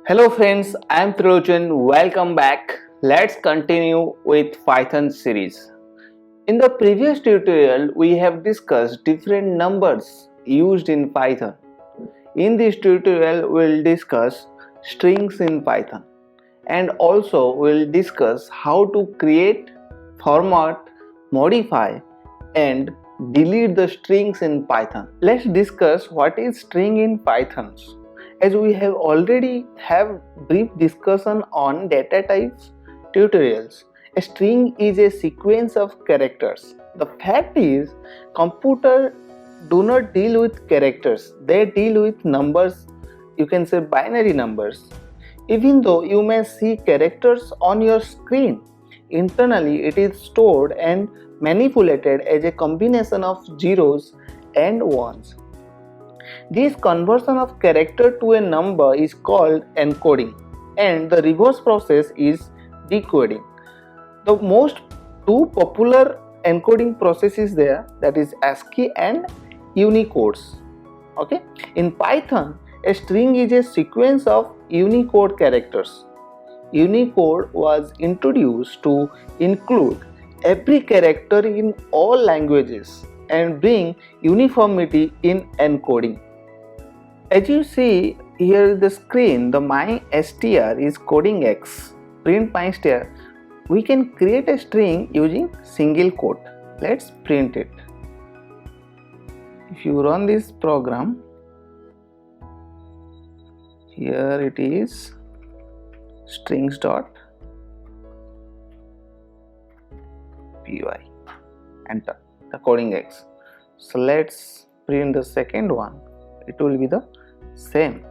Hello friends, I am Trilochन. Welcome back. Let's continue with Python series. In the previous tutorial, we have discussed different numbers used in Python. In this tutorial, we will discuss strings in Python and also we will discuss how to create, format, modify and delete the strings in Python. Let's discuss what is string in Python. As we have already have brief discussion on data types tutorials, a string is a sequence of characters. The fact is, computer do not deal with characters, they deal with numbers, you can say binary numbers. Even though you may see characters on your screen, internally it is stored and manipulated as a combination of zeros and ones. This conversion of character to a number is called encoding and the reverse process is decoding. The most two popular encoding processes there, that is ASCII and Unicodes. Okay, in Python a string is a sequence of Unicode characters. Unicode was introduced to include every character in all languages and bring uniformity in encoding. As you see here in the screen, the my_str is coding X, print my_str. We can create a string using single quote. Let's print it. If you run this program, here it is strings.py. Enter the coding X. So let's print the second one. It will be the same.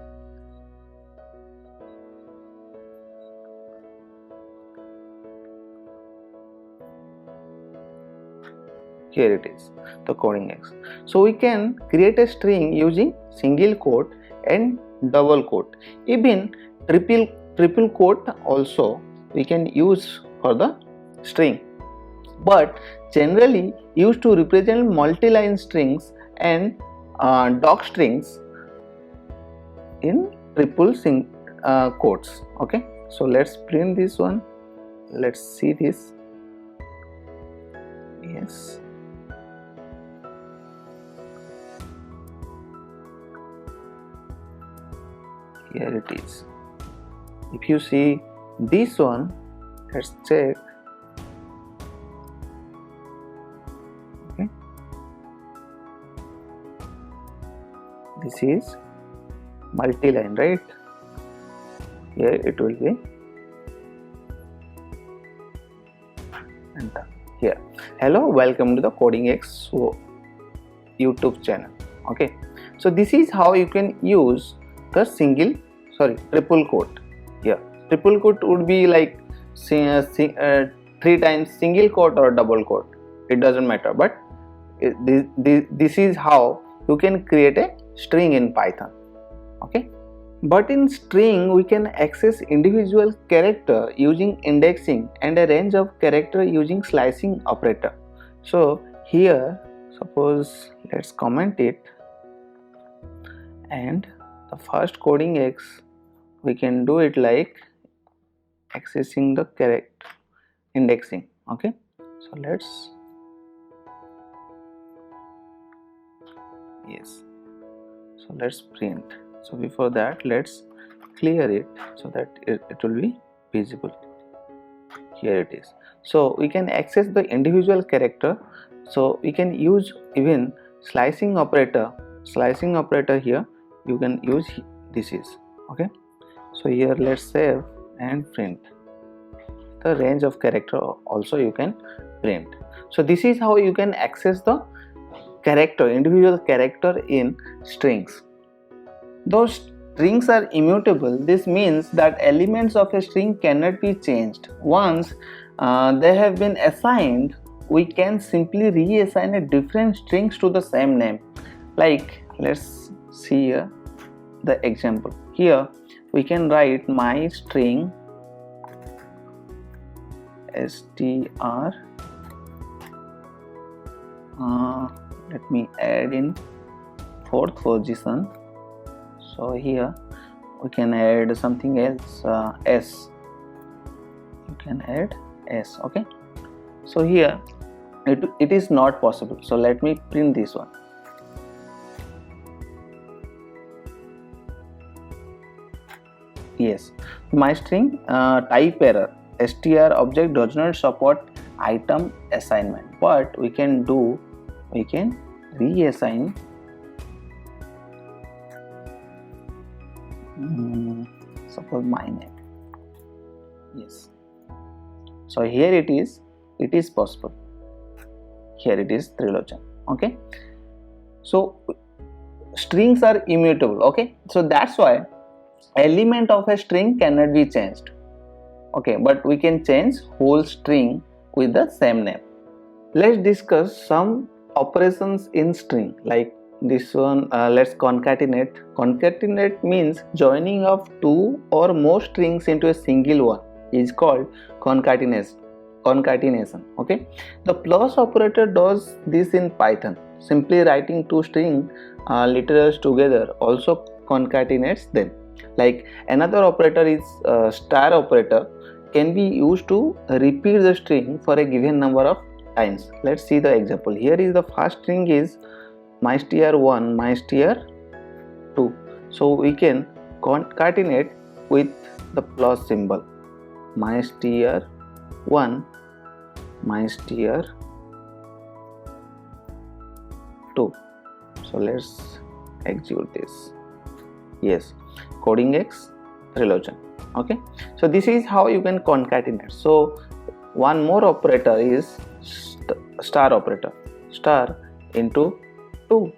Here it is, the coding X. So we can create a string using single quote and double quote. Even triple quote also we can use for the string, but generally used to represent multi-line strings and doc strings in triple quotes. Okay, so let's print this one. Let's see this. Yes, here it is. If you see this one, let's check. Okay, this is multi-line, right? Here it will be enter. Here, hello, welcome to the Coding X YouTube channel. Okay, so this is how you can use the triple quote. Here triple quote would be like 3 times single quote or double quote, it doesn't matter, but this is how you can create a string in Python. Okay, but in string we can access individual character using indexing and a range of character using slicing operator. So here, suppose let's comment it, and the first coding X we can do it like accessing the character indexing. Okay, so let's, yes, so let's print. So before that, let's clear it so that it will be visible. Here it is. So we can access the individual character, so we can use even slicing operator. Slicing operator here you can use, this is okay. So here let's save and print. The range of character also you can print. So this is how you can access the character, individual character in strings. Those strings are immutable. This means that elements of a string cannot be changed. Once they have been assigned, we can simply reassign a different strings to the same name. Like, let's see here the example. Here we can write my string str. Let me add in 4th position. So here we can add something else, s. You can add s. Okay, so here it is not possible, so let me print this one. Yes, my string type error, str object does not support item assignment, but we can reassign suppose my name. Yes, so here it is possible. Here it is Trilochen. Okay, so strings are immutable. Okay, so that's why element of a string cannot be changed. Okay, but we can change whole string with the same name. Let's discuss some operations in string, like this one. Let's concatenate. Concatenate means joining of two or more strings into a single one is called concatenation. Okay, the plus operator does this in Python. Simply writing two string literals together also concatenates them. Like another operator is star operator, can be used to repeat the string for a given number of times. Let's see the example. Here is the first string is mystr1 mystr2, so we can concatenate with the plus symbol, mystr1 mystr2. So let's execute this. Yes, coding X Trilochen. Okay, so this is how you can concatenate. So one more operator is star operator, star into 2.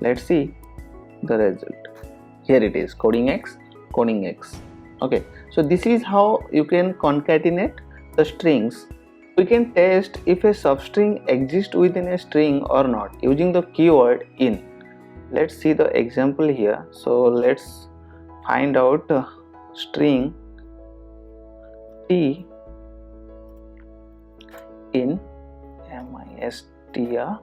Let's see the result. Here it is, coding X. Okay, so this is how you can concatenate the strings. We can test if a substring exists within a string or not using the keyword in. Let's see the example here. So let's find out string t in mystr2.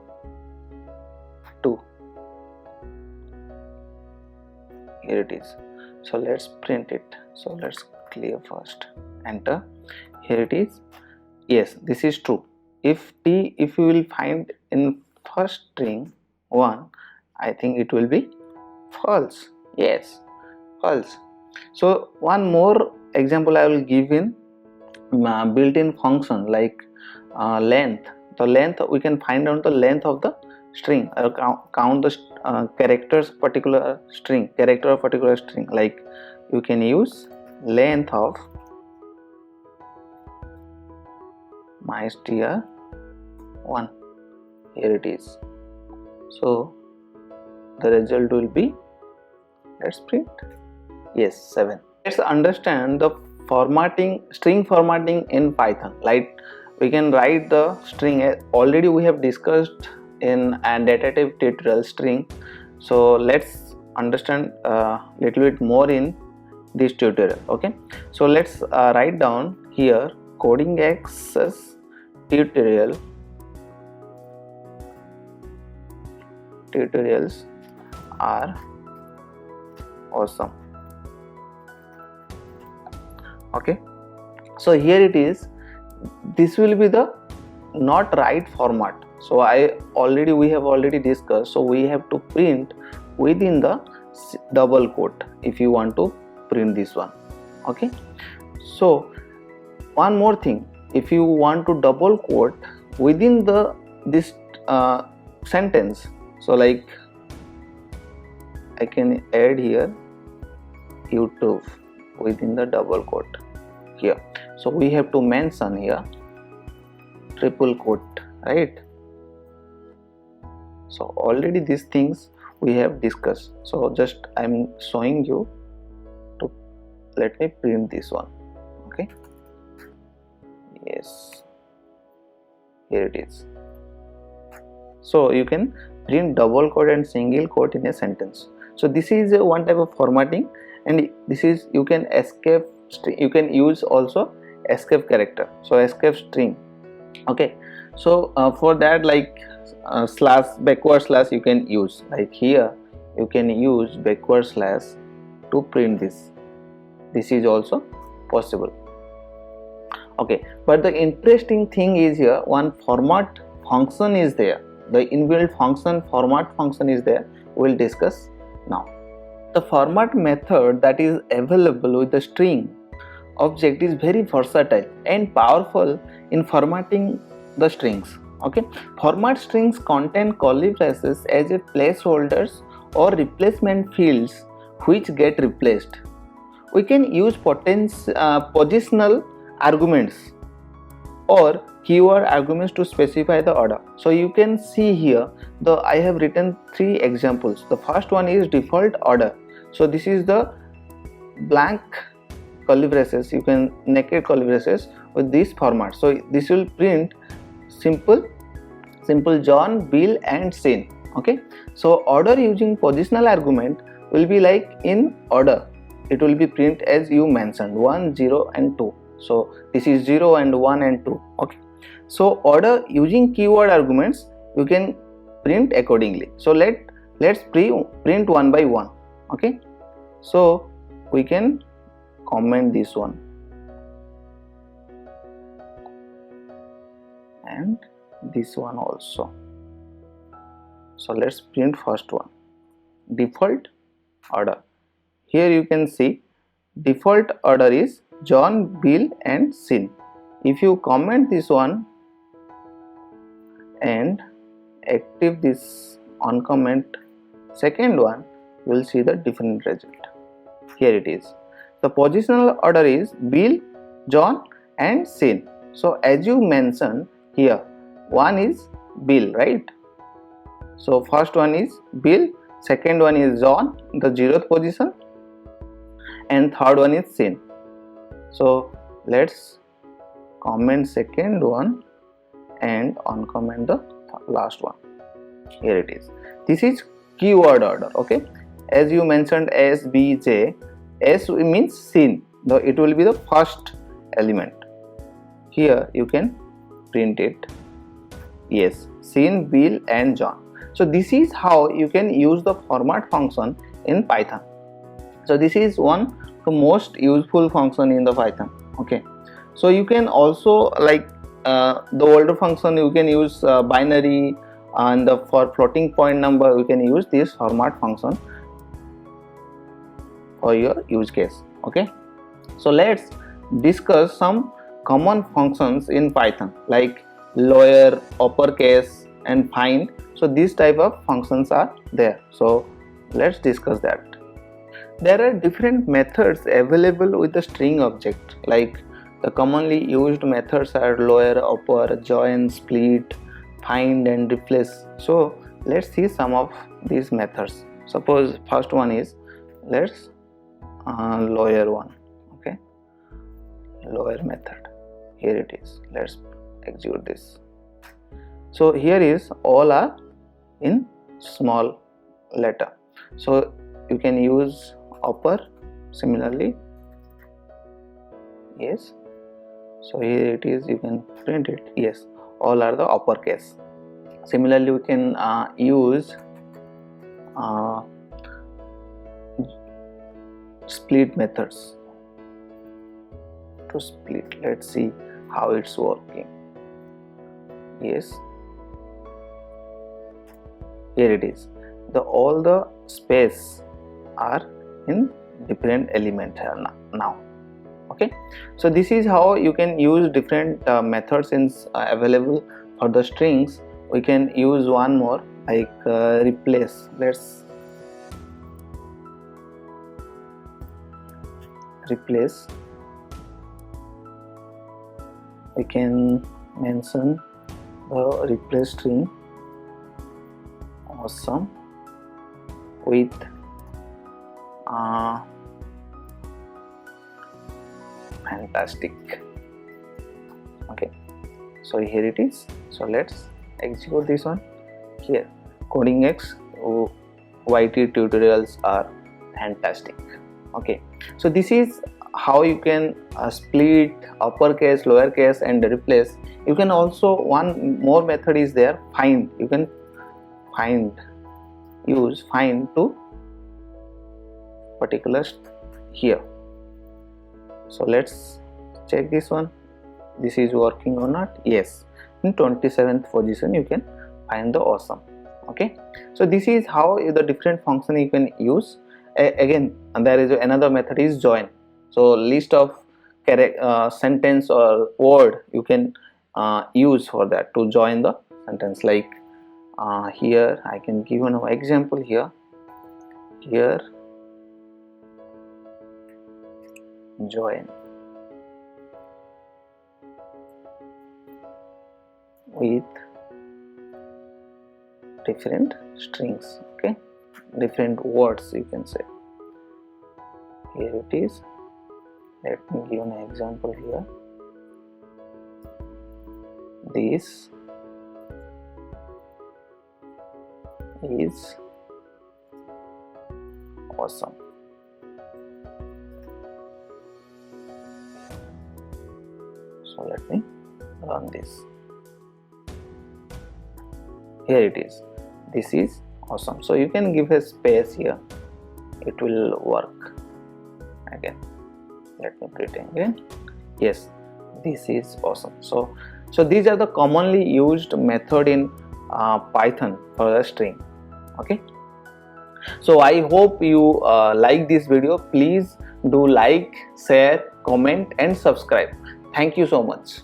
Here it is. So let's print it. So let's clear first, enter. Here it is. Yes, this is true. If you will find in first string 1, I think it will be false. Yes, false. So one more example I will give in built-in function, like length. The length, we can find out the length of the string, count the character of particular string. Like you can use length of mystr1. Here it is. So the result will be, let's print, yes, 7. Let's understand the string formatting in Python. Like we can write the string, already we have discussed in a data type tutorial string. So let's understand a little bit more in this tutorial. Okay, so let's write down here coding X's tutorials are awesome. Okay, so here it is. This will be the not right format. So we have already discussed. So we have to print within the double quote if you want to print this one. Okay, so one more thing, if you want to double quote within this sentence, so like I can add here YouTube within the double quote here. So we have to mention here triple quote, right? So already these things we have discussed. So just I'm showing you to, let me print this one. Okay, yes, here it is. So you can print double quote and single quote in a sentence. So this is one type of formatting, and this is, you can escape string, you can use also escape character, so escape string. Okay, so for that, like slash, backward slash you can use. Like here you can use backward slash to print this. This is also possible. Okay, but the interesting thing is here one format function is there. The inbuilt function, format function is there. We will discuss now. The format method that is available with the string object is very versatile and powerful in formatting the strings. Okay, format strings contain curly braces as a placeholders or replacement fields which get replaced. We can use positional arguments or keyword arguments to specify the order. So you can see here I have written 3 examples. The first one is default order. So this is the blank curly braces, you can naked curly braces with this format. So this will print simple John, Bill and Sin. Okay, so order using positional argument will be like in order. It will be print as you mentioned 1, 0 and 2. So this is 0 and 1 and 2. Okay, so order using keyword arguments you can print accordingly. So let's print one by one. Okay, so we can comment this one and this one also. So let's print first one, default order. Here you can see default order is John, Bill and Sin. If you comment this one and active this on comment second one, you will see the different result. Here it is. The positional order is Bill, John and Sin. So as you mentioned here, one is Bill, right? So first one is Bill, second one is John, the 0th position, and third one is Sin. So let's comment second one and uncomment the last one. Here it is. This is keyword order. Okay, as you mentioned S, B, J. S means Sin, it will be the first element. Here you can print it. Yes, Sin, Bill and John. So this is how you can use the format function in Python. So this is one of the most useful function in the Python. Okay, so you can also like the older function you can use binary, and for floating point number you can use this format function for your use case. Okay, so let's discuss some common functions in Python like lower, uppercase and find. So these type of functions are there. So let's discuss that. There are different methods available with the string object. Like the commonly used methods are lower, upper, join, split, find and replace. So let's see some of these methods. Suppose first one is let's lower one. Okay, lower method. Here it is. Let's execute this. So here is all are in small letter. So you can use upper similarly. Yes, so here it is, you can print it. Yes, all are the uppercase. Similarly we can use split methods to split. Let's see how it's working. Yes, here it is. All the space are in different element here now. Okay, so this is how you can use different methods available for the strings. We can use one more like replace. Let's replace. We can mention the replace string awesome with fantastic. Okay, so here it is. So let's execute this one. Here coding X YT tutorials are fantastic. Okay, so this is how you can split uppercase, lowercase and replace. You can also, one more method is there, find. You can use find to particular here. So let's check this one. This is working or not? Yes, in 27th position you can find the awesome. Okay, so this is how the different function you can use. Again, there is another method is join. So list of sentence or word you can use for that to join the sentence. Like here I can give an example here. Here join with different strings, okay, different words you can say. Here it is. Let me give an example here. This is awesome. So let me run this. Here it is. This is awesome. So you can give a space here. It will work. Again, let me pretend again. Yes, this is awesome. So these are the commonly used method in Python for the string. Okay. So I hope you like this video. Please do like, share, comment and subscribe. Thank you so much.